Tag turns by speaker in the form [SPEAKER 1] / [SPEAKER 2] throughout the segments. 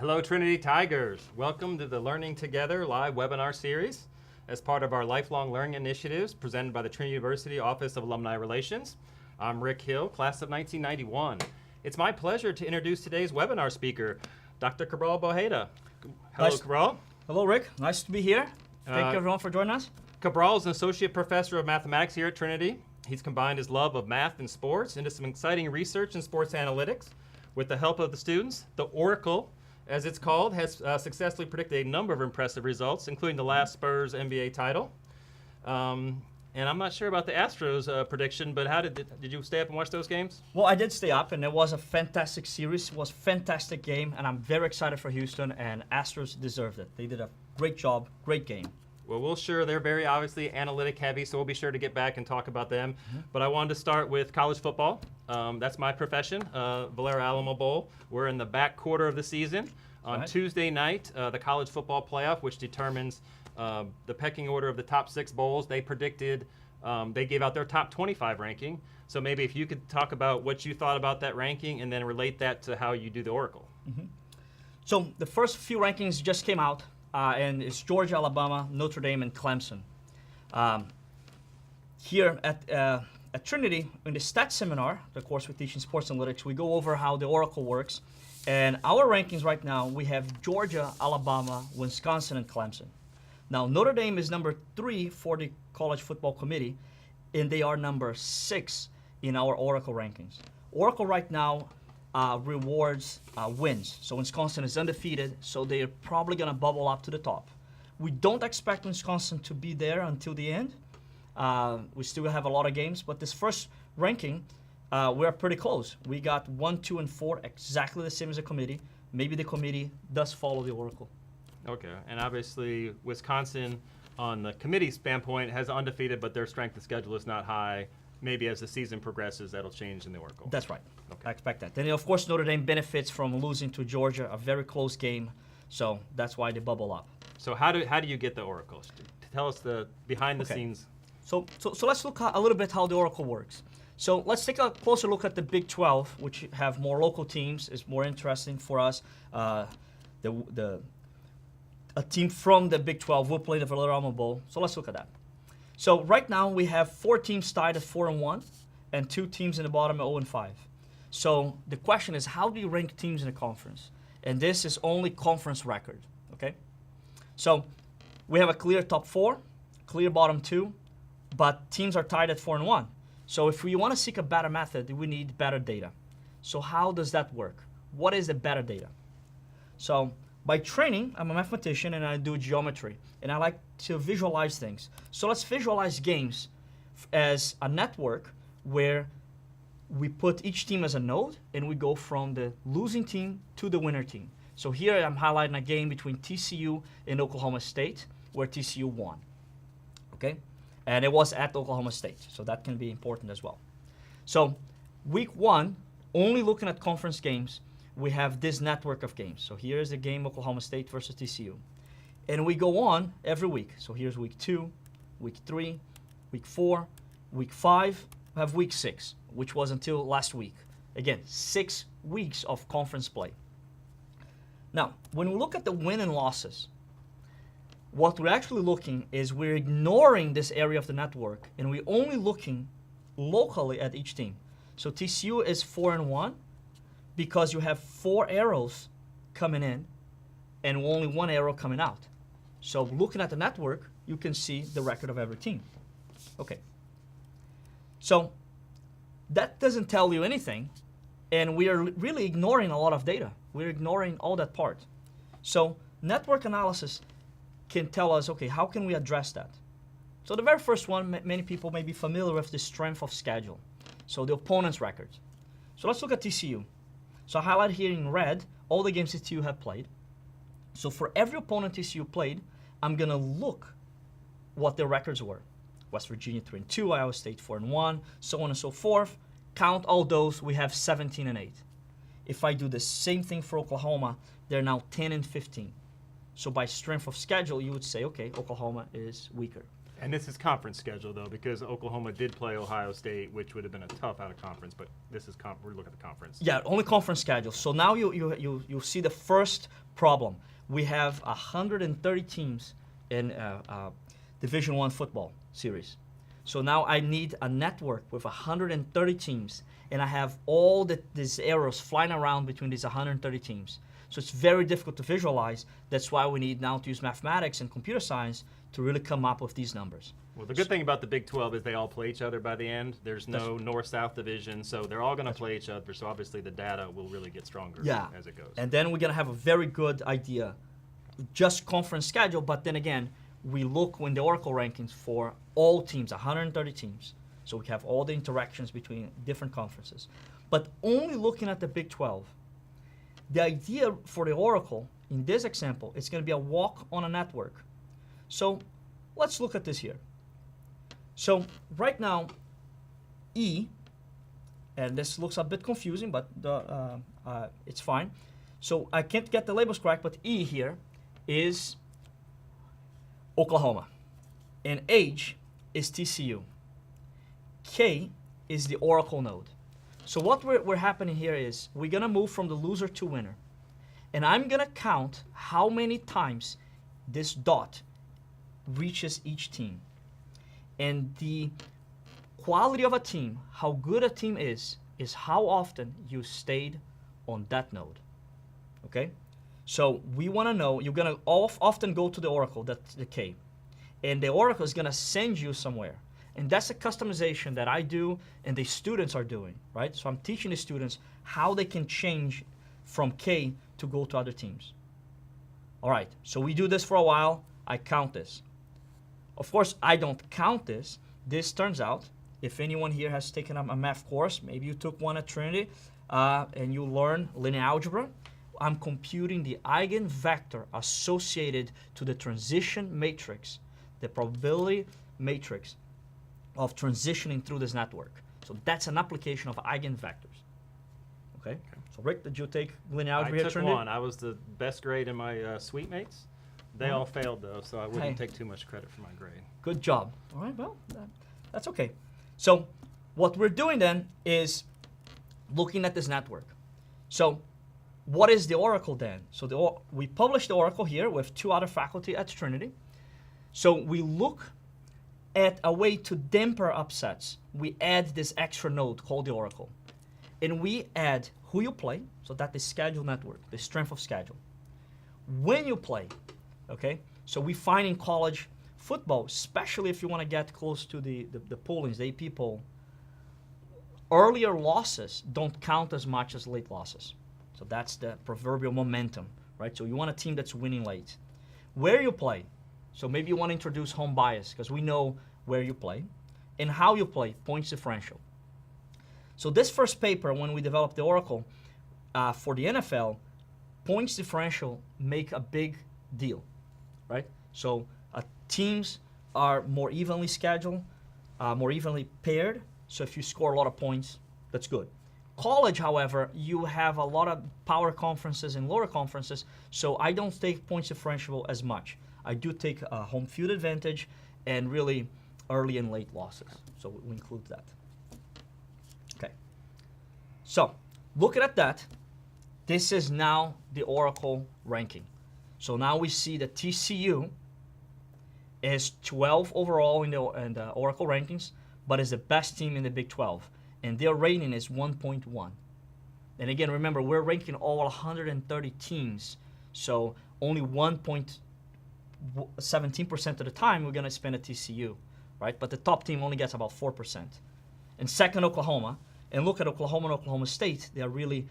[SPEAKER 1] Hello, Trinity Tigers. Welcome to the Learning Together live webinar series as part of our lifelong learning initiatives presented by the Trinity University Office of Alumni Relations. I'm Rick Hill, class of 1991. It's my pleasure to introduce today's webinar speaker, Dr. Cabral Balreira. Hello, Cabral.
[SPEAKER 2] Hello, Rick. Nice to be here. Thank you, everyone, for joining us.
[SPEAKER 1] Cabral is an associate professor of mathematics here at Trinity. He's combined his love of math and sports into some exciting research in sports analytics. With the help of the students, the Oracle, as it's called, has successfully predicted a number of impressive results, including the last Spurs NBA title. And I'm not sure about the Astros prediction, but how did you stay up and watch those games?
[SPEAKER 2] Well, I did stay up, and it was a fantastic series. It was a fantastic game, and I'm very excited for Houston, and Astros deserved it. They did a great job, great game.
[SPEAKER 1] Well, they're very obviously analytic heavy, so we'll be sure to get back and talk about them. But I wanted to start with college football. That's my profession, Valero Alamo Bowl. We're in the back quarter of the season. On Tuesday night, the college football playoff, which determines the pecking order of the top 6 bowls, they predicted, they gave out their top 25 ranking. So maybe if you could talk about what you thought about that ranking and then relate that to how you do the Oracle.
[SPEAKER 2] So the first few rankings just came out. And it's Georgia, Alabama, Notre Dame, and Clemson. Here at Trinity, in the stats seminar, the course we teach in sports analytics, we go over how the Oracle works. And our rankings right now, we have Georgia, Alabama, Wisconsin, and Clemson. Now, Notre Dame is number 3 for the College Football Committee, and they are number 6 in our Oracle rankings. Oracle right now rewards wins. So Wisconsin is undefeated, so they're probably going to bubble up to the top. We don't expect Wisconsin to be there until the end. We still have a lot of games, but this first ranking, we're pretty close. We got 1, 2, and 4, exactly the same as the committee. Maybe the committee does follow the Oracle.
[SPEAKER 1] Okay, and obviously Wisconsin, on the committee standpoint, has undefeated, but their strength of schedule is not high. Maybe as the season progresses, that'll change in the Oracle.
[SPEAKER 2] That's right.
[SPEAKER 1] Okay.
[SPEAKER 2] I expect that. Then, of course, Notre Dame benefits from losing to Georgia, a very close game. So that's why they bubble up.
[SPEAKER 1] So how do you get the Oracle? Tell us the behind the scenes.
[SPEAKER 2] So let's look a little bit how the Oracle works. So let's take a closer look at the Big 12, which have more local teams. It's more interesting for us. A team from the Big 12 will play the Valero Alamo Bowl. So let's look at that. So right now we have 4 teams tied at 4-1 and 2 teams in the bottom at 0-5. So the question is, how do you rank teams in a conference? And this is only conference record, okay? So we have a clear top 4, clear bottom 2, but teams are tied at 4-1. So if we want to seek a better method, we need better data. So how does that work? What is the better data? So by training, I'm a mathematician and I do geometry, and I like to visualize things. So let's visualize games as a network where we put each team as a node and we go from the losing team to the winner team. So here I'm highlighting a game between TCU and Oklahoma State where TCU won, okay? And it was at Oklahoma State, so that can be important as well. So week 1, only looking at conference games, we have this network of games. So here's the game Oklahoma State versus TCU. And we go on every week. So here's week 2, week 3, week 4, week 5, we have week 6, which was until last week. Again, 6 weeks of conference play. Now, when we look at the win and losses, what we're actually looking is we're ignoring this area of the network and we're only looking locally at each team. So TCU is 4-1 because you have 4 arrows coming in and only 1 arrow coming out. So looking at the network, you can see the record of every team. Okay. So that doesn't tell you anything, and we are really ignoring a lot of data. We're ignoring all that part. So network analysis can tell us, okay, how can we address that? So the very first one, many people may be familiar with the strength of schedule. So the opponent's records. So let's look at TCU. So I highlight here in red all the games TCU have played. So for every opponent TCU played, I'm gonna look what their records were. West Virginia 3-2, Iowa State 4-1, so on and so forth. Count all those, we have 17-8. If I do the same thing for Oklahoma, they're now 10-15. So by strength of schedule, you would say, okay, Oklahoma is weaker.
[SPEAKER 1] And this is conference schedule, though, because Oklahoma did play Ohio State, which would have been a tough out of conference, but this is we're looking at the conference.
[SPEAKER 2] Yeah, only conference schedule. So now you see the first Problem. We have 130 teams in Division I football series. So now I need a network with 130 teams, and I have all these arrows flying around between these 130 teams. So it's very difficult to visualize. That's why we need now to use mathematics and computer science to really come up with these numbers.
[SPEAKER 1] Well, the good thing about the Big 12 is they all play each other by the end. There's no north-south division, so they're all going to play each other. So obviously the data will really get stronger as it goes.
[SPEAKER 2] And then we're going to have a very good idea, just conference schedule, but then again, we look in the Oracle rankings for all teams, 130 teams. So we have all the interactions between different conferences. But only looking at the Big 12, the idea for the Oracle, in this example, it's going to be a walk on a network. So let's look at this here. So right now, E, and this looks a bit confusing, but it's fine. So I can't get the labels correct, but E here is Oklahoma. And H is TCU. K is the Oracle node. So what we're happening here is we're going to move from the loser to winner. And I'm going to count how many times this dot reaches each team. And the quality of a team, how good a team is how often you stayed on that node. Okay? So we want to know, you're going to often go to the Oracle, that's the K. And the Oracle is going to send you somewhere. And that's a customization that I do and the students are doing, right? So I'm teaching the students how they can change from K to go to other teams. All right, so we do this for a while. I count this. Of course, I don't count this. This turns out, if anyone here has taken a math course, maybe you took one at Trinity, and you learn linear algebra, I'm computing the eigenvector associated to the transition matrix, the probability matrix of transitioning through this network. So that's an application of eigenvectors. Okay? So Rick, did you take linear algebra here at Trinity?
[SPEAKER 1] I took one. I was the best grade in my suite mates. They all failed though, so I wouldn't take too much credit for my grade.
[SPEAKER 2] Good job. All right, well, that's okay. So what we're doing then is looking at this network. So what is the Oracle then? So we published the Oracle here with 2 other faculty at Trinity. So we look at a way to damper upsets. We add this extra node called the Oracle. And we add who you play, so that the schedule network, the strength of schedule. When you play, okay? So we find in college football, especially if you want to get close to the pollings, the AP poll, earlier losses don't count as much as late losses. So that's the proverbial momentum, right? So you want a team that's winning late. Where you play, so maybe you want to introduce home bias because we know where you play. And how you play, points differential. So this first paper, when we developed the Oracle for the NFL, points differential make a big deal, right? So teams are more evenly scheduled, more evenly paired. So if you score a lot of points, that's good. College, however, you have a lot of power conferences and lower conferences, so I don't take points differential as much. I do take a home field advantage and really early and late losses. So we include that. Okay. So looking at that, this is now the Oracle ranking. So now we see that TCU is 12 overall in the Oracle rankings, but is the best team in the Big 12. And their rating is 1.1. And again, remember, we're ranking all 130 teams. So only 1.17% of the time we're going to spend at TCU, right? But the top team only gets about 4%. And second, Oklahoma. And look at Oklahoma and Oklahoma State. They are really,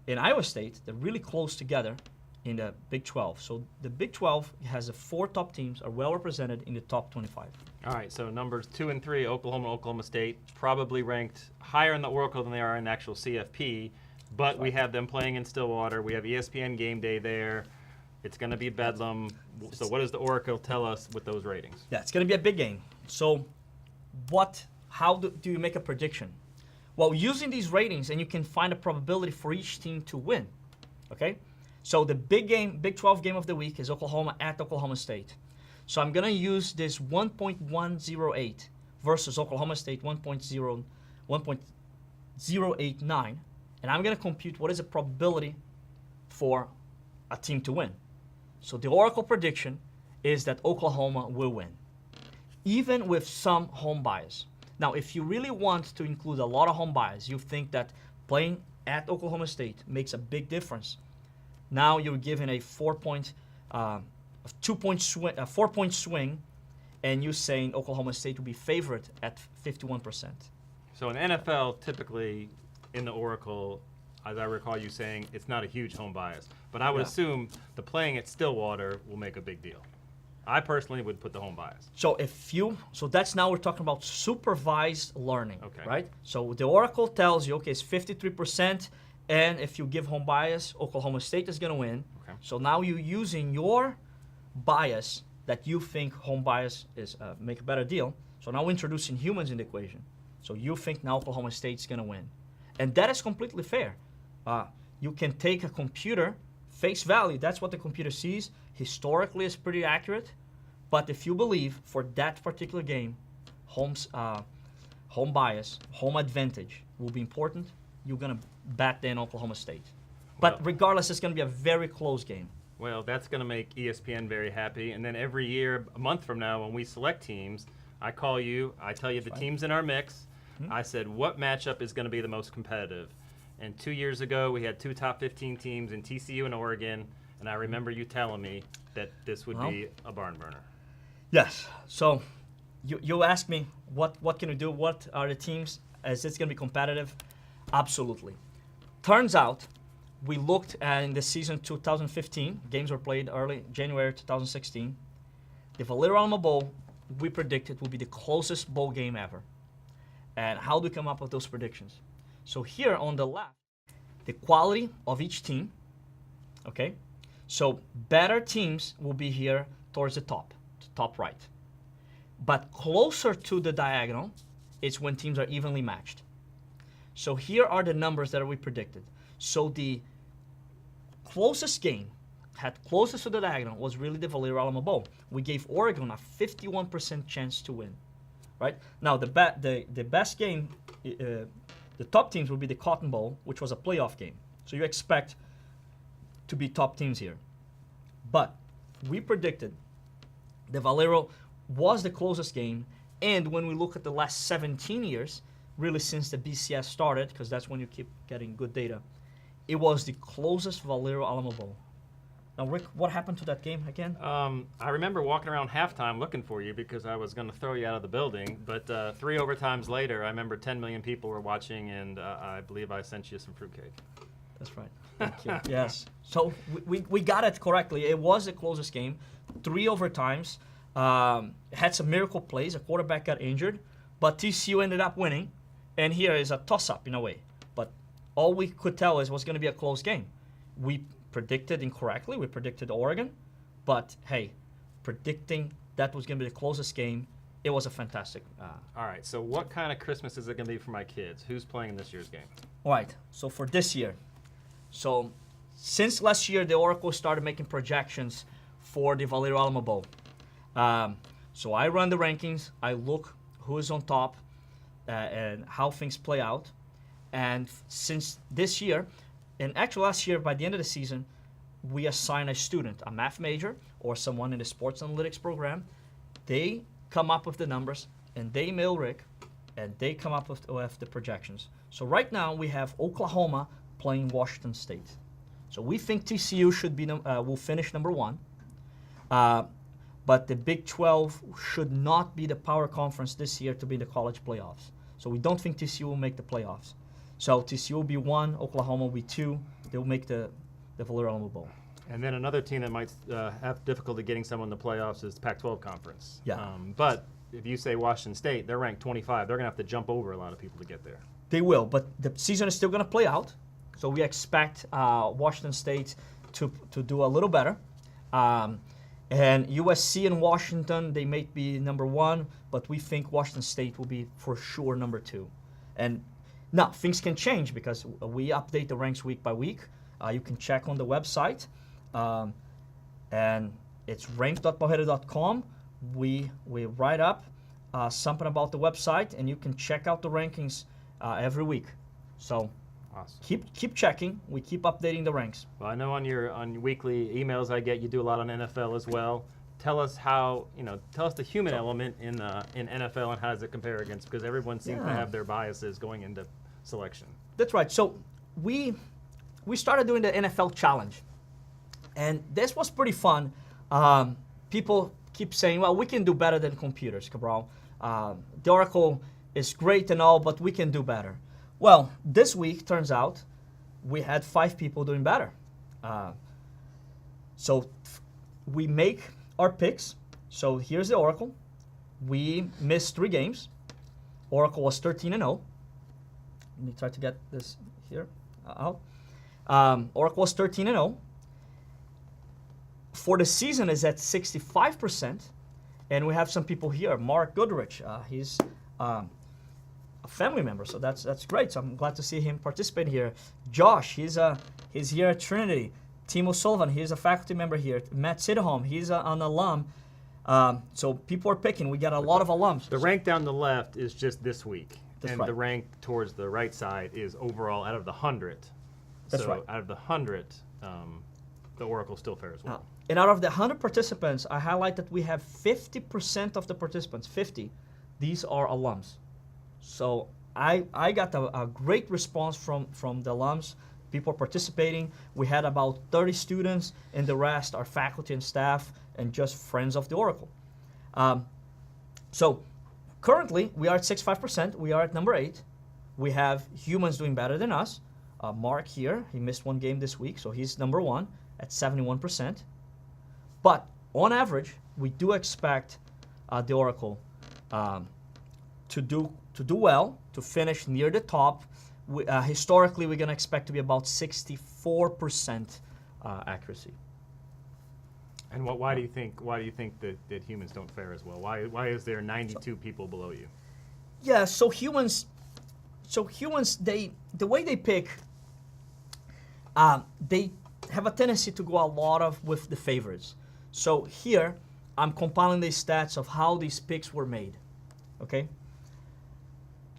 [SPEAKER 2] in Iowa State, they're really close together in the Big 12. So the Big 12 has the 4 top teams are well represented in the top 25.
[SPEAKER 1] All right, so numbers 2 and 3, Oklahoma, Oklahoma State, probably ranked higher in the Oracle than they are in actual CFP, but we have them playing in Stillwater. We have ESPN Game Day there. It's going to be Bedlam. So what does the Oracle tell us with those ratings?
[SPEAKER 2] Yeah, it's going to be a big game. So how do you make a prediction? Well, using these ratings, and you can find a probability for each team to win, okay? So the big 12 game of the week is Oklahoma at Oklahoma State. So I'm going to use this 1.108 versus Oklahoma State 1.089, and I'm going to compute what is the probability for a team to win. So the Oracle prediction is that Oklahoma will win, even with some home bias. Now, if you really want to include a lot of home bias, you think that playing at Oklahoma State makes a big difference. Now you're given a 4-point swing, and you're saying Oklahoma State will be favored at 51%.
[SPEAKER 1] So in NFL, typically in the Oracle, as I recall you saying, it's not a huge home bias. But I would assume the playing at Stillwater will make a big deal. I personally would put the home bias.
[SPEAKER 2] So so that's now we're talking about supervised learning,
[SPEAKER 1] Okay.
[SPEAKER 2] right? So the Oracle tells you, okay, it's 53%, and if you give home bias, Oklahoma State is going to win.
[SPEAKER 1] Okay.
[SPEAKER 2] So now you're using your bias that you think home bias is make a better deal. So now we're introducing humans in the equation. So you think now Oklahoma State's going to win. And that is completely fair. You can take a computer, face value, that's what the computer sees. Historically, it's pretty accurate. But if you believe for that particular game, home bias, home advantage will be important, you're going to bet then Oklahoma State. But regardless, it's going to be a very close game.
[SPEAKER 1] Well, that's going to make ESPN very happy. And then every year, a month from now, when we select teams, I call you, I tell you the teams in our mix. I said, what matchup is going to be the most competitive? And 2 years ago, we had 2 top 15 teams in TCU and Oregon. And I remember you telling me that this would be a barn burner.
[SPEAKER 2] Yes. So you asked me, what can we do? What are the teams? Is this going to be competitive? Absolutely. Turns out, we looked at in the season 2015, games were played early January 2016. The Valero Alamo Bowl, we predicted, will be the closest bowl game ever. And how do we come up with those predictions? So here on the left, the quality of each team, okay? So better teams will be here towards the top right. But closer to the diagonal, it's when teams are evenly matched. So here are the numbers that we predicted. So the closest game, closest to the diagonal, was really the Valero Alamo Bowl. We gave Oregon a 51% chance to win, right? Now the best game, the top teams will be the Cotton Bowl, which was a playoff game. So you expect to be top teams here. But we predicted the Valero was the closest game, and when we look at the last 17 years, really since the BCS started, because that's when you keep getting good data, it was the closest Valero Alamo Bowl. Now, Rick, what happened to that game again?
[SPEAKER 1] I remember walking around halftime looking for you because I was going to throw you out of the building. But 3 overtimes later, I remember 10 million people were watching, and I believe I sent you some fruitcake.
[SPEAKER 2] That's right. Thank you. Yes. So we got it correctly. It was the closest game. 3 overtimes. Had some miracle plays. A quarterback got injured, but TCU ended up winning. And here is a toss-up in a way. But all we could tell is it was going to be a close game. We predicted incorrectly. We predicted Oregon. But, hey, predicting that was going to be the closest game, it was a fantastic.
[SPEAKER 1] All right, so what kind of Christmas is it going to be for my kids? Who's playing in this year's game?
[SPEAKER 2] All right, so for this year. So since last year, the Oracle started making projections for the Valero Alamo Bowl. So I run the rankings. I look who is on top and how things play out. And since this year, and actually last year, by the end of the season, we assign a student, a math major, or someone in the sports analytics program. They come up with the numbers, and they mail Rick, and they come up with the projections. So right now, we have Oklahoma playing Washington State. So we think TCU should be will finish number 1. But the Big 12 should not be the power conference this year to be in the college playoffs. So we don't think TCU will make the playoffs. So TCU will be 1, Oklahoma will be 2. They will make the Valero Alamo Bowl.
[SPEAKER 1] And then another team that might have difficulty getting someone in the playoffs is the Pac-12 conference.
[SPEAKER 2] Yeah.
[SPEAKER 1] But if you say Washington State, they're ranked 25. They're going to have to jump over a lot of people to get there.
[SPEAKER 2] They will, but the season is still going to play out. So we expect Washington State to do a little better. And USC and Washington, they may be number 1, but we think Washington State will be for sure number 2. And now, things can change because we update the ranks week by week. You can check on the website. And it's rank.balreira.com. We write up something about the website, and you can check out the rankings every week. So
[SPEAKER 1] Awesome.
[SPEAKER 2] Keep checking. We keep updating the ranks.
[SPEAKER 1] Well, I know on your weekly emails I get, you do a lot on NFL as well. Tell us how, tell us the human element in NFL and how does it compare against, because everyone seems to have their biases going into selection.
[SPEAKER 2] That's right. So we started doing the NFL challenge, and this was pretty fun. People keep saying, well, we can do better than computers, Cabral. The Oracle is great and all, but we can do better. Well, this week, turns out, we had 5 people doing better. So we make our picks. So here's the Oracle. We missed 3 games. Oracle was 13-0. Let me try to get this here out. Oracle was 13-0. For the season is at 65%. And we have some people here. Mark Goodrich, he's a family member, so that's great. So I'm glad to see him participate here. Josh, he's here at Trinity. Timo Sullivan, he's a faculty member here. Matt Sidholm, he's an alum. So people are picking. We got a lot of alums.
[SPEAKER 1] The rank down the left is just this week.
[SPEAKER 2] That's right.
[SPEAKER 1] The rank towards the right side is overall out of the 100.
[SPEAKER 2] That's
[SPEAKER 1] so
[SPEAKER 2] right.
[SPEAKER 1] Out of the 100, the Oracle still fares well.
[SPEAKER 2] And out of the 100 participants, I highlight that we have 50% of the participants, 50, these are alums. So I got a great response from the alums. People are participating. We had about 30 students, and the rest are faculty and staff and just friends of the Oracle. So currently, we are at 65%. We are at number 8. We have humans doing better than us. Mark here, he missed 1 game this week, so he's number 1 at 71%. But on average, we do expect the Oracle to do well, to finish near the top. Historically, we're going to expect to be about 64% accuracy.
[SPEAKER 1] And why do you think that humans don't fare as well? Why is there 92 people below you?
[SPEAKER 2] Yeah, so humans, the way they pick, they have a tendency to go a lot with the favorites. So here, I'm compiling the stats of how these picks were made, okay?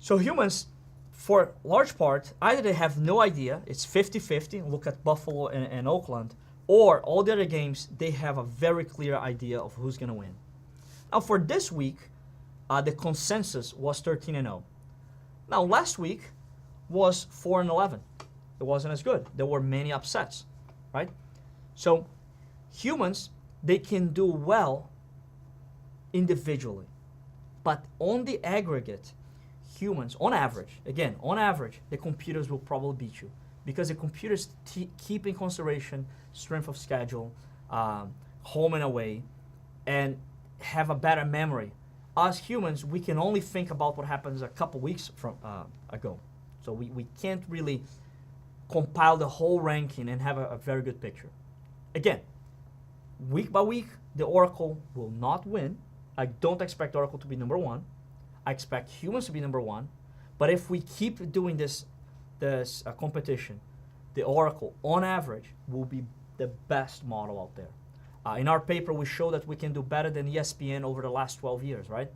[SPEAKER 2] So humans, for large part, either they have no idea, it's 50-50, look at Buffalo and Oakland, or all the other games, they have a very clear idea of who's gonna win. Now for this week, the consensus was 13-0. Now last week was 4-11. It wasn't as good. There were many upsets, right? So humans, they can do well individually, but on the aggregate, humans, on average, the computers will probably beat you because the computers keep in consideration strength of schedule, home and away, and have a better memory. Us humans, we can only think about what happens a couple weeks ago. So we can't really compile the whole ranking and have a very good picture. Again, week by week, the Oracle will not win. I don't expect Oracle to be number 1. I expect humans to be number 1. But if we keep doing this competition, the Oracle, on average, will be the best model out there. In our paper, we show that we can do better than ESPN over the last 12 years, right?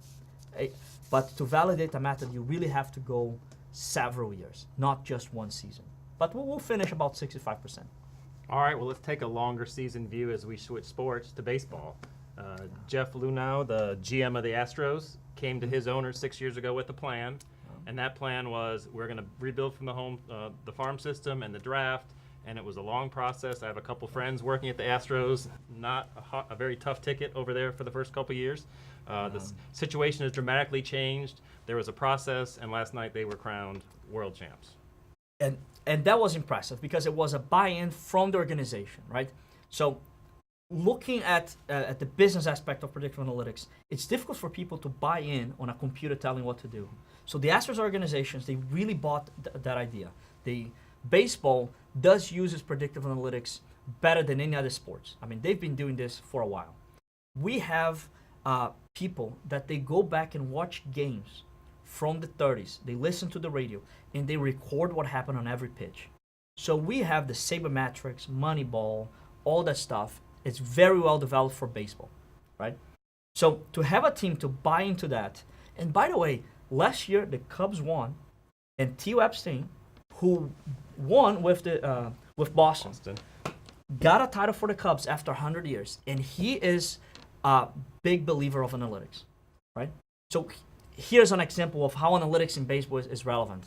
[SPEAKER 2] But to validate a method, you really have to go several years, not just 1 season. But we'll finish about 65%.
[SPEAKER 1] All right, well, let's take a longer season view as we switch sports to baseball. Jeff Lunau, the GM of the Astros, came to his owner 6 years ago with a plan, and that plan was we're going to rebuild from the farm system and the draft, and it was a long process. I have a couple friends working at the Astros, not a very tough ticket over there for the first couple years. The situation has dramatically changed. There was a process, and last night they were crowned world champs.
[SPEAKER 2] And that was impressive because it was a buy-in from the organization, right? So looking at the business aspect of predictive analytics, it's difficult for people to buy in on a computer telling what to do. So the Astros organizations, they really bought that idea. Baseball does use predictive analytics better than any other sports. I mean, they've been doing this for a while. We have people that they go back and watch games from the 30s. They listen to the radio and they record what happened on every pitch. So we have the sabermetrics, Moneyball, all that stuff. It's very well developed for baseball, right? So to have a team to buy into that, and by the way, last year the Cubs won, and T. Epstein, who won with Boston.
[SPEAKER 1] Boston.
[SPEAKER 2] Got a title for the Cubs after 100 years, and he is a big believer of analytics, right? So here's an example of how analytics in baseball is relevant.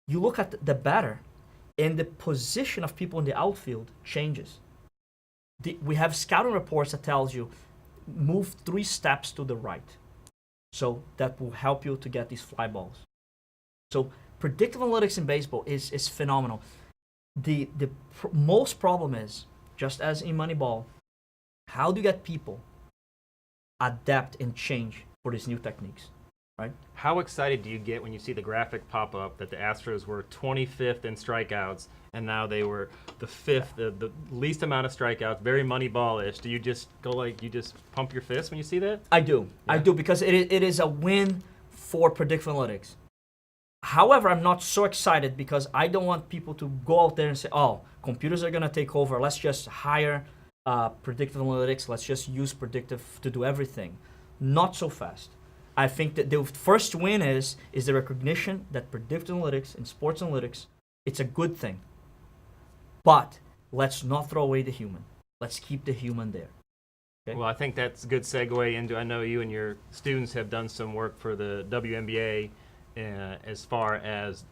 [SPEAKER 2] You look at the batter, and the position of people in the outfield changes. We have scouting reports that tells you move 3 steps to the right. So that will help you to get these fly balls. So predictive analytics in baseball is phenomenal. The most problem is, just as in Moneyball, how do you get people adapt and change for these new techniques, right?
[SPEAKER 1] How excited do you get when you see the graphic pop up that the Astros were 25th in strikeouts and now they were the 5th, the least amount of strikeouts, very Moneyball-ish? Do you just go you just pump your fist when you see that?
[SPEAKER 2] I do. Yeah. I do, because it is a win for predictive analytics. However, I'm not so excited because I don't want people to go out there and say, oh, computers are going to take over. Let's just hire predictive analytics. Let's just use predictive to do everything. Not so fast. I think that the first win is the recognition that predictive analytics and sports analytics, it's a good thing. But let's not throw away the human. Let's keep the human there. Okay?
[SPEAKER 1] Well, I think that's a good segue into, I know you and your students have done some work for the WNBA as far as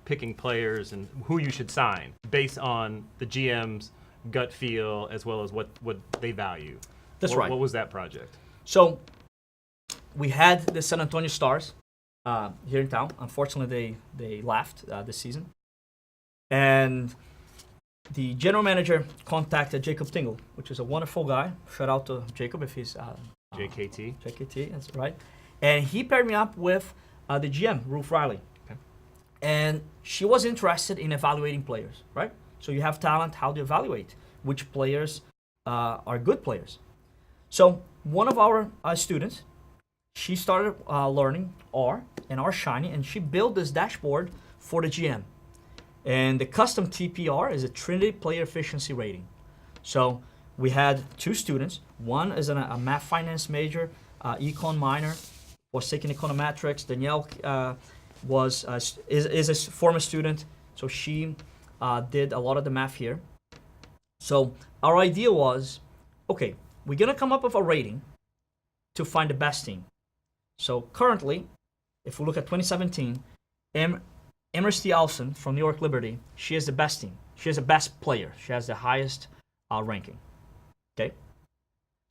[SPEAKER 1] picking players and who you should sign based on the GM's gut feel as well as what they value.
[SPEAKER 2] That's right.
[SPEAKER 1] What was that project?
[SPEAKER 2] So we had the San Antonio Stars here in town. Unfortunately, they left this season. And the general manager contacted Jacob Tingle, which is a wonderful guy. Shout out to Jacob if he's...
[SPEAKER 1] JKT.
[SPEAKER 2] JKT, that's right. And he paired me up with the GM, Ruth Riley.
[SPEAKER 1] Okay.
[SPEAKER 2] And she was interested in evaluating players, right? So you have talent, how do you evaluate which players are good players? So one of our students, she started learning R and R Shiny, and she built this dashboard for the GM. And the custom TPR is a Trinity Player Efficiency Rating. So we had 2 students. One is a math finance major, econ minor, was taking econometrics. Danielle is a former student, so she did a lot of the math here. So our idea was, okay, we're gonna come up with a rating to find the best team. So currently, if we look at 2017, Emerson Alson from New York Liberty, she is the best team. She is the best player. She has the highest ranking. Okay,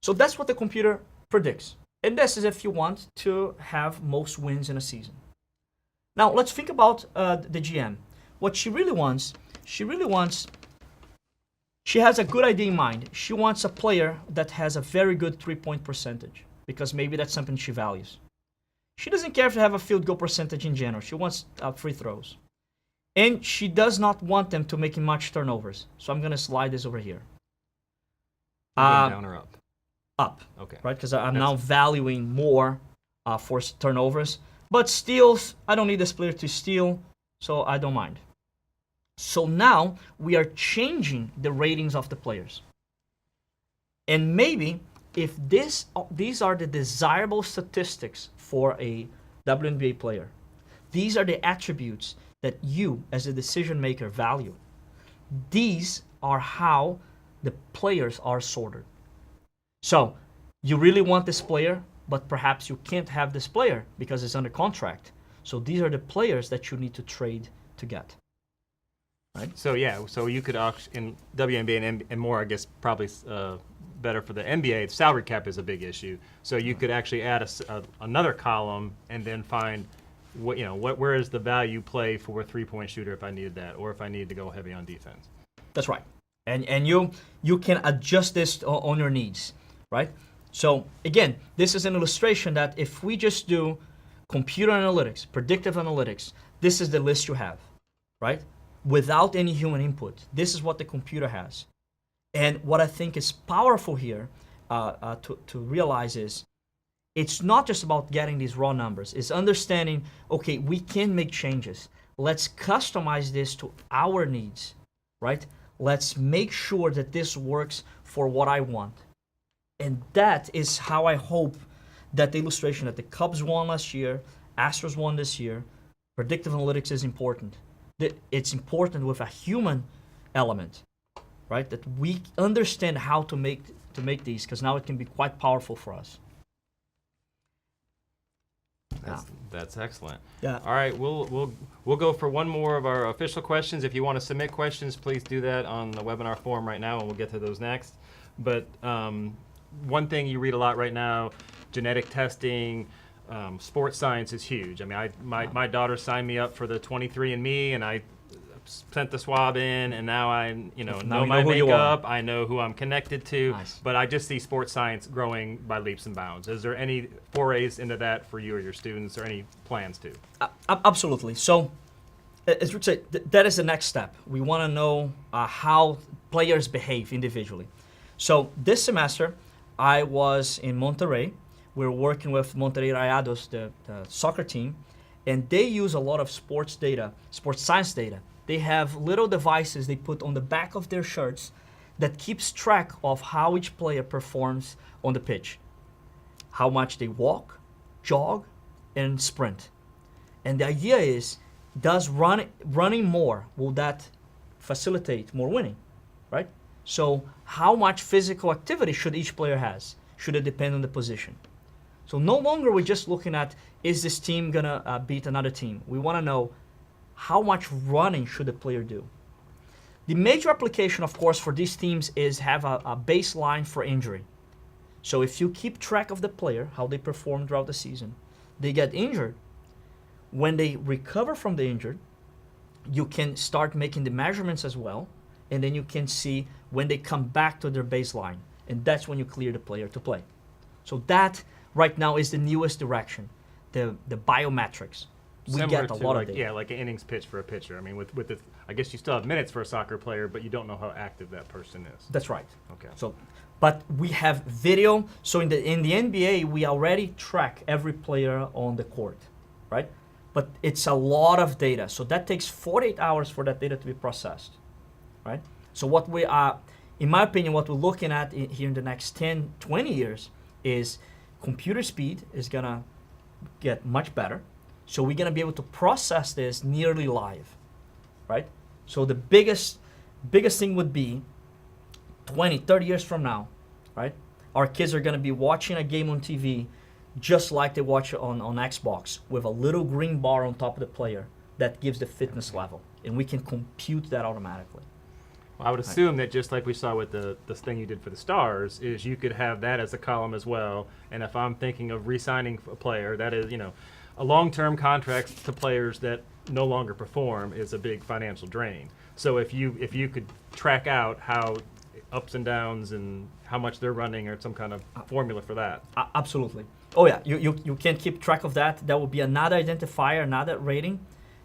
[SPEAKER 2] so that's what the computer predicts. And this is if you want to have most wins in a season. Now let's think about the GM. What she really wants, she has a good idea in mind. She wants a player that has a very good 3-point percentage because maybe that's something she values. She doesn't care if they have a field goal percentage in general. She wants free throws. And she does not want them to make much turnovers. So I'm going to slide this over here.
[SPEAKER 1] Down or up?
[SPEAKER 2] Up.
[SPEAKER 1] Okay.
[SPEAKER 2] Right? Because I'm now valuing more for turnovers. But steals, I don't need this player to steal, so I don't mind. So now we are changing the ratings of the players. And maybe if these are the desirable statistics for a WNBA player, these are the attributes that you as a decision maker value. These are how the players are sorted. So you really want this player, but perhaps you can't have this player because it's under contract. So these are the players that you need to trade to get. Right?
[SPEAKER 1] So yeah, so you could in WNBA and more, I guess probably better for the NBA. Salary cap is a big issue. So you could actually add another column and then find where is the value play for a 3-point shooter if I needed that, or if I needed to go heavy on defense.
[SPEAKER 2] That's right. And you can adjust this on your needs, right? So again, this is an illustration that if we just do computer analytics, predictive analytics, this is the list you have, right? Without any human input. This is what the computer has. And what I think is powerful here to realize is it's not just about getting these raw numbers. It's understanding, okay, we can make changes. Let's customize this to our needs, right? Let's make sure that this works for what I want. And that is how I hope that the illustration that the Cubs won last year, Astros won this year, predictive analytics is important. it's important with a human element, right? That we understand how to make these, because now it can be quite powerful for us.
[SPEAKER 1] That's excellent.
[SPEAKER 2] Yeah.
[SPEAKER 1] All right, we'll go for one more of our official questions. If you want to submit questions, please do that on the webinar forum right now, and we'll get to those next. But one thing you read a lot right now, genetic testing, sports science is huge. I mean, my daughter signed me up for the 23andMe, and I sent the swab in, and now I know my makeup. I know who I'm connected to.
[SPEAKER 2] Nice.
[SPEAKER 1] But I just see sports science growing by leaps and bounds. Is there any forays into that for you or your students, or any plans to?
[SPEAKER 2] Absolutely. So, as Rick said, that is the next step. We want to know how players behave individually. So this semester, I was in Monterrey. We're working with Monterrey Rayados, the soccer team, and they use a lot of sports data, sports science data. They have little devices they put on the back of their shirts that keeps track of how each player performs on the pitch, how much they walk, jog, and sprint. And the idea is, does running more, will that facilitate more winning, right? So how much physical activity should each player has? Should it depend on the position? So no longer we're just looking at, is this team gonna beat another team? We wanna know, how much running should a player do? The major application, of course, for these teams is have a baseline for injury. So if you keep track of the player, how they perform throughout the season, they get injured. When they recover from the injury, you can start making the measurements as well, and then you can see when they come back to their baseline, and that's when you clear the player to play. So that right now is the newest direction, the biometrics. We get a lot of data.
[SPEAKER 1] Yeah, like an innings pitch for a pitcher. I mean, with the, I guess you still have minutes for a soccer player, but you don't know how active that person is.
[SPEAKER 2] That's right.
[SPEAKER 1] Okay.
[SPEAKER 2] So, but we have video. So in the NBA, we already track every player on the court, right? But it's a lot of data. So that takes 48 hours for that data to be processed, right? So what we are, in my opinion, what we're looking at here in the next 10, 20 years is computer speed is gonna get much better. So we're gonna be able to process this nearly live, right? So the biggest thing would be 20, 30 years from now, right? Our kids are gonna be watching a game on TV just like they watch it on Xbox, with a little green bar on top of the player that gives the fitness level. And we can compute that automatically.
[SPEAKER 1] Well, I would assume that just like we saw with the thing you did for the Stars, is you could have that as a column as well. And if I'm thinking of re-signing a player, that is, a long-term contract to players that no longer perform is a big financial drain. So if you could track out how ups and downs and how much they're running, or some kind of formula for that.
[SPEAKER 2] Absolutely. Oh yeah, you can keep track of that. That will be another identifier, another rating.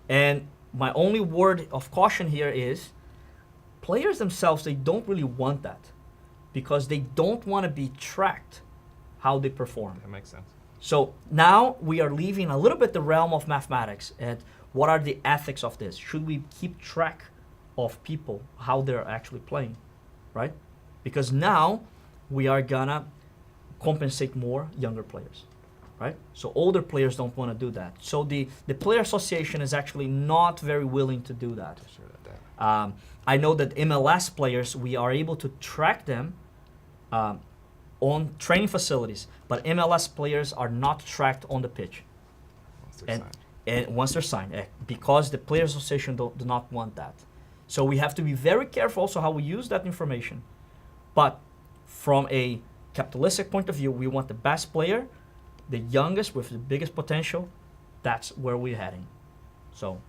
[SPEAKER 2] And my only word of caution here is, players themselves, they don't really want that, because they don't want to be tracked how they perform.
[SPEAKER 1] That makes sense.
[SPEAKER 2] So now we are leaving a little bit the realm of mathematics, and what are the ethics of this? Should we keep track of people, how they're actually playing, right? Because now we are gonna compensate more younger players, right? So older players don't want to do that. So the player association is actually not very willing to do that. I know that MLS players, we are able to track them on training facilities, but MLS players are not tracked on the pitch. And once they're signed, because the Player Association do not want that. So we have to be very careful also how we use that information. But from a capitalistic point of view, we want the best player, the youngest with the biggest potential. That's where we're heading. So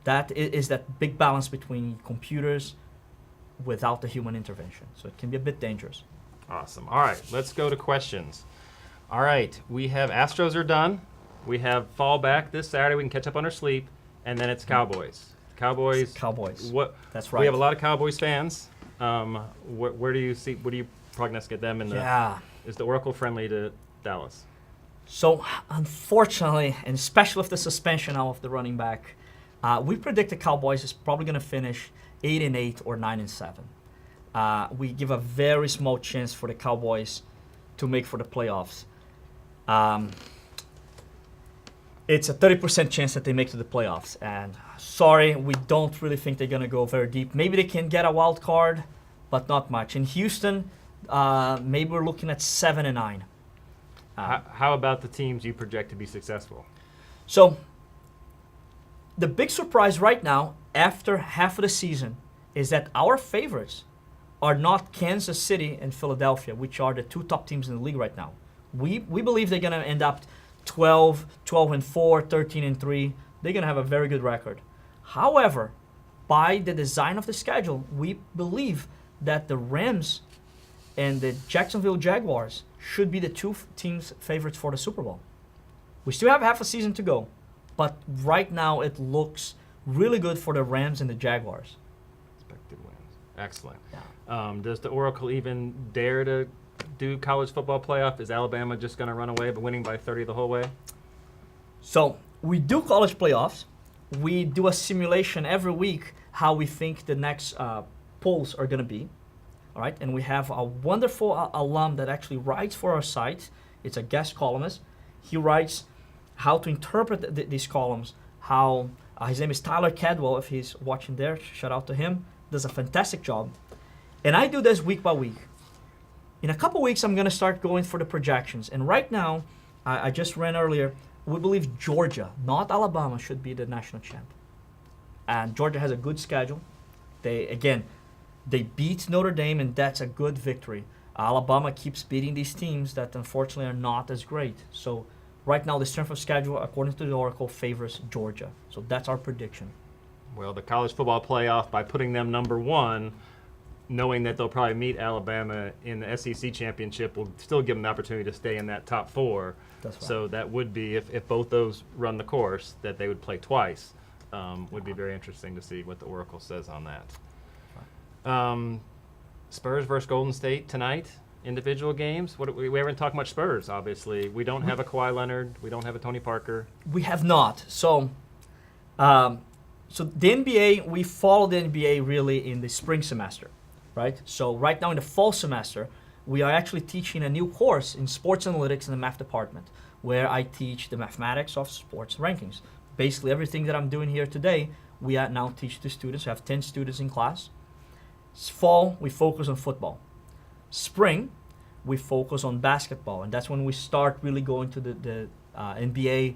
[SPEAKER 2] that is that big balance between computers without the human intervention. So it can be a bit dangerous.
[SPEAKER 1] Awesome. All right, let's go to questions. All right, we have Astros are done. We have fall back this Saturday. We can catch up on our sleep, and then it's Cowboys. Cowboys. What?
[SPEAKER 2] That's right.
[SPEAKER 1] We have a lot of Cowboys fans. Where do you see? What do you prognosticate them in the?
[SPEAKER 2] Yeah.
[SPEAKER 1] Is the Oracle friendly to Dallas?
[SPEAKER 2] So unfortunately, and especially with the suspension now of the running back, we predict the Cowboys is probably going to finish 8-8 or 9-7. We give a very small chance for the Cowboys to make for the playoffs. it's a 30% chance that they make to the playoffs. And sorry, we don't really think they're going to go very deep. Maybe they can get a wild card, but not much. In Houston, maybe we're looking at 7-9.
[SPEAKER 1] How about the teams you project to be successful?
[SPEAKER 2] So the big surprise right now, after half of the season, is that our favorites are not Kansas City and Philadelphia, which are the two top teams in the league right now. We believe they're going to end up 12-4, 13-3. They're going to have a very good record. However, by the design of the schedule, we believe that the Rams and the Jacksonville Jaguars should be the two teams' favorites for the Super Bowl. We still have half a season to go, but right now it looks really good for the Rams and the Jaguars.
[SPEAKER 1] Expected wins. Excellent.
[SPEAKER 2] Yeah.
[SPEAKER 1] Does the Oracle even dare to do college football playoff? Is Alabama just going to run away but winning by 30 the whole way?
[SPEAKER 2] So we do college playoffs. We do a simulation every week how we think the next polls are going to be. All right, and we have a wonderful alum that actually writes for our site. It's a guest columnist. He writes how to interpret these columns. How his name is Tyler Cadwell. If he's watching there, shout out to him. Does a fantastic job. And I do this week by week. In a couple weeks, I'm going to start going for the projections. And right now, I just ran earlier, we believe Georgia, not Alabama, should be the national champ. And Georgia has a good schedule. They beat Notre Dame, and that's a good victory. Alabama keeps beating these teams that unfortunately are not as great. So right now, the strength of schedule, according to the Oracle, favors Georgia. So that's our prediction.
[SPEAKER 1] Well, the college football playoff, by putting them number one, knowing that they'll probably meet Alabama in the SEC championship, will still give them the opportunity to stay in that top four.
[SPEAKER 2] That's right. So
[SPEAKER 1] that would be, if both those run the course, that they would play twice. Would be very interesting to see what the Oracle says on that. Spurs versus Golden State tonight, individual games. We haven't talked much Spurs, obviously. We don't have a Kawhi Leonard. We don't have a Tony Parker.
[SPEAKER 2] We have not. So the NBA, we follow the NBA really in the spring semester, right? So right now in the fall semester, we are actually teaching a new course in sports analytics in the math department, where I teach the mathematics of sports rankings. Basically everything that I'm doing here today, we now teach to students. We have 10 students in class. Fall, we focus on football. Spring, we focus on basketball, and that's when we start really going to the NBA,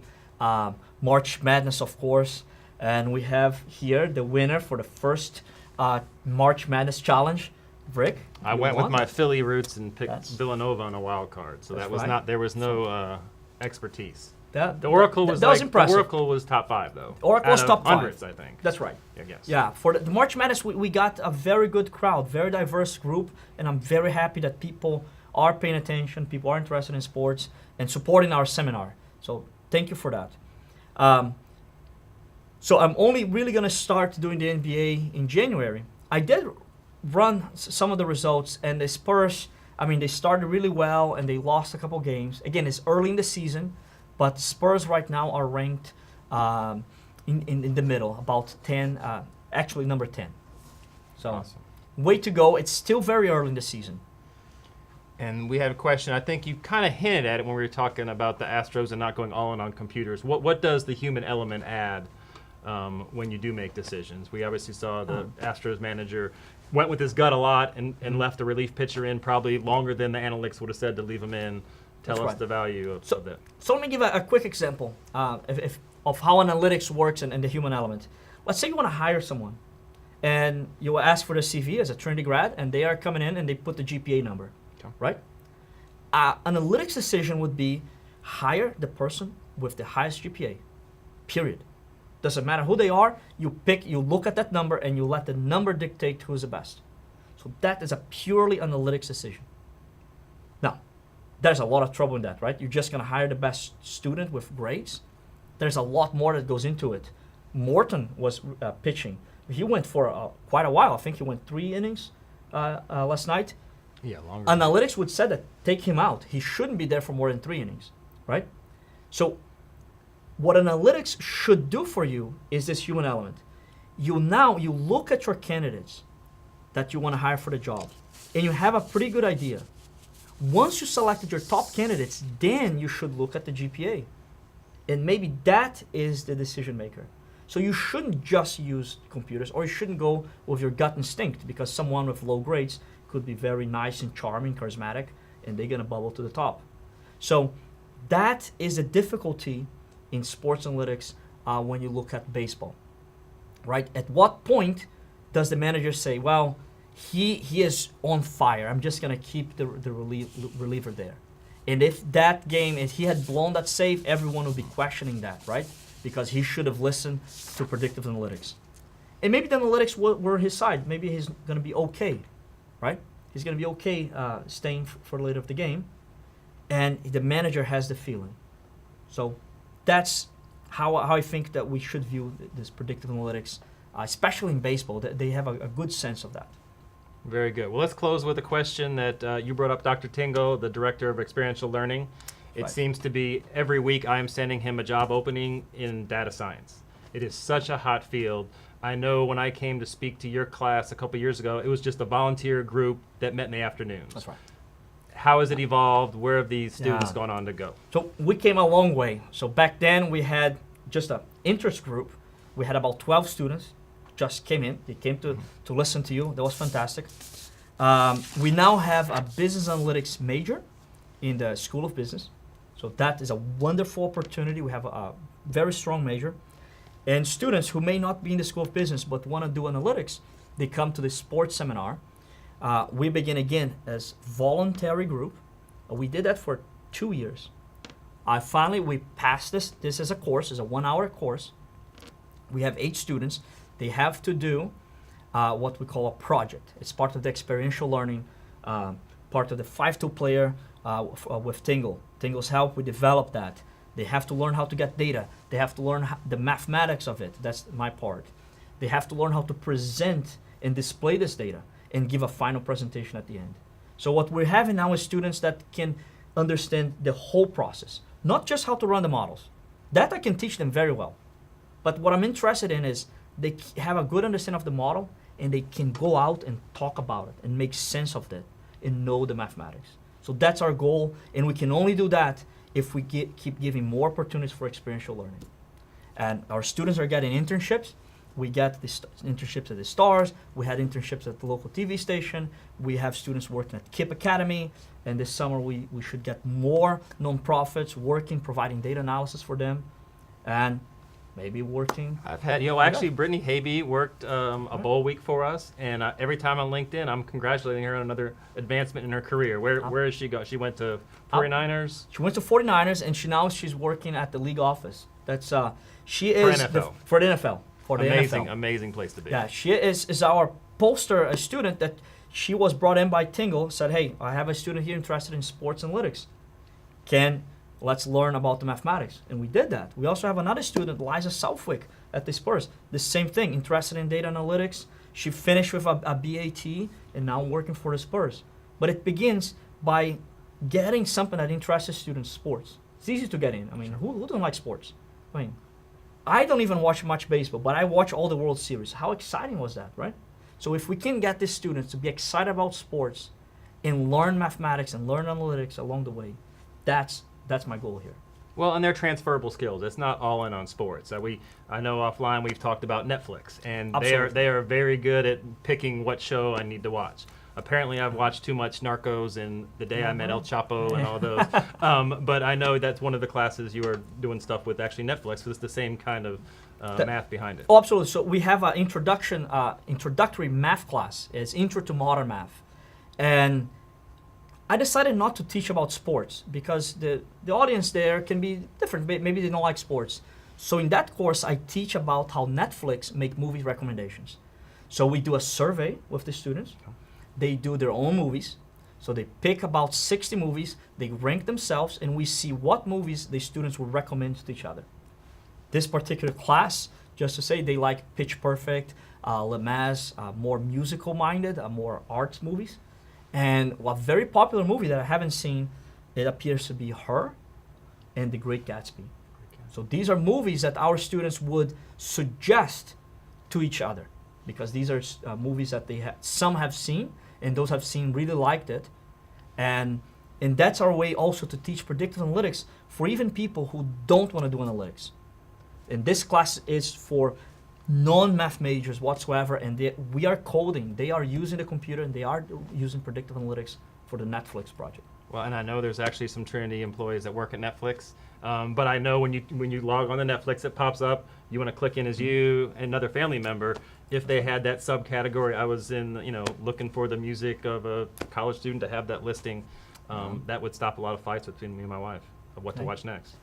[SPEAKER 2] March Madness, of course. And we have here the winner for the first March Madness challenge, Rick.
[SPEAKER 1] I went with my Philly roots and picked Villanova on a wild card, so that was
[SPEAKER 2] right.
[SPEAKER 1] not. There was no expertise.
[SPEAKER 2] The
[SPEAKER 1] Oracle was
[SPEAKER 2] that was impressive.
[SPEAKER 1] The Oracle was top 5 though.
[SPEAKER 2] Oracle was top 5.
[SPEAKER 1] Hundreds, I think.
[SPEAKER 2] That's right.
[SPEAKER 1] I guess.
[SPEAKER 2] Yeah, for the March Madness, we got a very good crowd, very diverse group, and I'm very happy that people are paying attention, people are interested in sports, and supporting our seminar. So thank you for that. So I'm only really going to start doing the NBA in January. I did run some of the results, and the Spurs, they started really well, and they lost a couple games. Again, it's early in the season, but Spurs right now are ranked in the middle, about 10, actually number 10. So
[SPEAKER 1] awesome.
[SPEAKER 2] Way to go. It's still very early in the season.
[SPEAKER 1] And we have a question. I think you kind of hinted at it when we were talking about the Astros and not going all in on computers. What does the human element add when you do make decisions? We obviously saw the Astros manager went with his gut a lot and left the relief pitcher in probably longer than the analytics would have said to leave him in. Tell us the value of that.
[SPEAKER 2] So let me give a quick example of how analytics works and the human element. Let's say you want to hire someone, and you ask for the CV as a Trinity grad, and they are coming in and they put the GPA number, right? Analytics decision would be hire the person with the highest GPA, period. Doesn't matter who they are, you look at that number and you let the number dictate who's the best. So that is a purely analytics decision. Now, there's a lot of trouble in that, right? You're just going to hire the best student with grades. There's a lot more that goes into it. Morton was pitching. He went for quite a while. I think he went 3 innings last night.
[SPEAKER 1] Yeah, longer.
[SPEAKER 2] Analytics would say that take him out. He shouldn't be there for more than 3 innings, right? So what analytics should do for you is this human element. You look at your candidates that you want to hire for the job, and you have a pretty good idea. Once you selected your top candidates, then you should look at the GPA. And maybe that is the decision maker. So you shouldn't just use computers, or you shouldn't go with your gut instinct, because someone with low grades could be very nice and charming, charismatic, and they're gonna bubble to the top. So that is a difficulty in sports analytics when you look at baseball, right? At what point does the manager say, well, he is on fire, I'm just gonna keep the reliever there? And if that game, if he had blown that save, everyone would be questioning that, right? Because he should have listened to predictive analytics. And maybe the analytics were his side. Maybe he's gonna be okay, right? He's gonna be okay staying for later of the game. And the manager has the feeling. So that's how I think that we should view this predictive analytics, especially in baseball. They have a good sense of that.
[SPEAKER 1] Very good. Well, let's close with a question that you brought up, Dr. Tingle, the Director of Experiential Learning. It
[SPEAKER 2] Right.
[SPEAKER 1] seems to be every week I am sending him a job opening in data science. It is such a hot field. I know when I came to speak to your class a couple years ago, it was just a volunteer group that met in the afternoons.
[SPEAKER 2] That's right.
[SPEAKER 1] How has it evolved? Where have these students
[SPEAKER 2] Yeah.
[SPEAKER 1] gone on to go?
[SPEAKER 2] So we came a long way. So back then we had just an interest group. We had about 12 students just came in. They came to listen to you. That was fantastic. We now have a business analytics major in the School of Business. So that is a wonderful opportunity. We have a very strong major. And students who may not be in the School of Business but want to do analytics, they come to the sports seminar. We begin again as voluntary group. We did that for 2 years. Finally, we passed this. This is a course. It's a 1-hour course. We have 8 students. They have to do what we call a project. It's part of the experiential learning, part of the 5-2 player with Tingle. Tingle's help, we develop that. They have to learn how to get data. They have to learn the mathematics of it. That's my part. They have to learn how to present and display this data and give a final presentation at the end. So what we're having now is students that can understand the whole process, not just how to run the models. That I can teach them very well. But what I'm interested in is they have a good understanding of the model, and they can go out and talk about it and make sense of that and know the mathematics. So that's our goal, and we can only do that if we keep giving more opportunities for experiential learning. And our students are getting internships. We get the internships at the Stars. We had internships at the local TV station. We have students working at KIPP Academy. And this summer we should get more nonprofits working, providing data analysis for them. And maybe working.
[SPEAKER 1] I've had, actually, Brittany Habe worked a bowl week for us, and every time on LinkedIn, I'm congratulating her on another advancement in her career. Where does she go? She went to 49ers?
[SPEAKER 2] She went to 49ers, and she's working at the league office. That's she
[SPEAKER 1] For
[SPEAKER 2] is
[SPEAKER 1] NFL.
[SPEAKER 2] For the NFL. For the NFL.
[SPEAKER 1] Amazing place to be.
[SPEAKER 2] Yeah, she is our poster, a student that she was brought in by Tingle, said, hey, I have a student here interested in sports analytics. Let's learn about the mathematics. And we did that. We also have another student, Liza Southwick, at the Spurs. The same thing, interested in data analytics. She finished with a BAT and now working for the Spurs. But it begins by getting something that interests students, sports. It's easy to get in. I mean, who doesn't like sports? I mean, I don't even watch much baseball, but I watch all the World Series. How exciting was that, right? So if we can get these students to be excited about sports and learn mathematics and learn analytics along the way, that's my goal here.
[SPEAKER 1] Well, and they're transferable skills. It's not all in on sports. I know offline we've talked about Netflix, and they are very good at picking what show I need to watch. Apparently, I've watched too much Narcos and The Day I Met El Chapo and all those. But I know that's one of the classes you are doing stuff with actually Netflix, so it's the same kind of math behind it.
[SPEAKER 2] Oh, absolutely. So we have an introductory math class. It's Intro to Modern Math. And I decided not to teach about sports because the audience there can be different. Maybe they don't like sports. So in that course, I teach about how Netflix make movie recommendations. So we do a survey with the students. They do their own movies. So they pick about 60 movies, they rank themselves, and we see what movies the students would recommend to each other. This particular class, just to say, they like Pitch Perfect, Les Mis, more musical-minded, more arts movies. And a very popular movie that I haven't seen, it appears to be Her and The Great Gatsby. So these are movies that our students would suggest to each other because these are movies that some have seen, and those have seen really liked it. And And that's our way also to teach predictive analytics for even people who don't want to do analytics. And this class is for non-math majors whatsoever, and we are coding. They are using the computer, and they are using predictive analytics for the Netflix project.
[SPEAKER 1] Well, and I know there's actually some Trinity employees that work at Netflix, but I know when you log on to Netflix, it pops up. You want to click in as you and another family member. If they had that subcategory, I was in, looking for the music of a college student to have that listing. That would stop a lot of fights between me and my wife of what to watch next.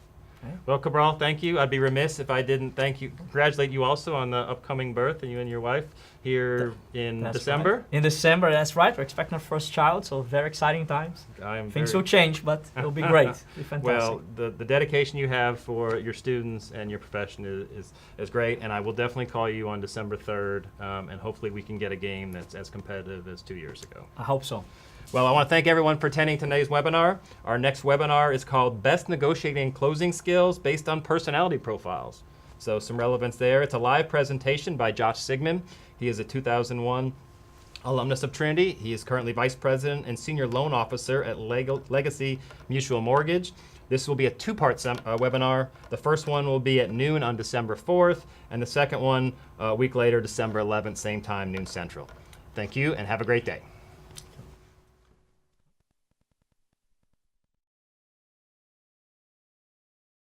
[SPEAKER 1] Well, Cabral, thank you. I'd be remiss if I didn't congratulate you also on the upcoming birth, and you and your wife here in December.
[SPEAKER 2] Right. In December, that's right. We're expecting our first child, so very exciting times. Things will change, but it'll be great. It'll be fantastic.
[SPEAKER 1] Well, the dedication you have for your students and your profession is great, and I will definitely call you on December 3rd, and hopefully we can get a game that's as competitive as 2 years ago.
[SPEAKER 2] I hope so.
[SPEAKER 1] Well, I want to thank everyone for attending today's webinar. Our next webinar is called Best Negotiating and Closing Skills Based on Personality Profiles. So some relevance there. It's a live presentation by Josh Sigmund. He is a 2001 alumnus of Trinity. He is currently Vice President and Senior Loan Officer at Legacy Mutual Mortgage. This will be a two-part webinar. The first one will be at noon on December 4th, and the second one a week later, December 11th, same time, noon Central. Thank you, and have a great day.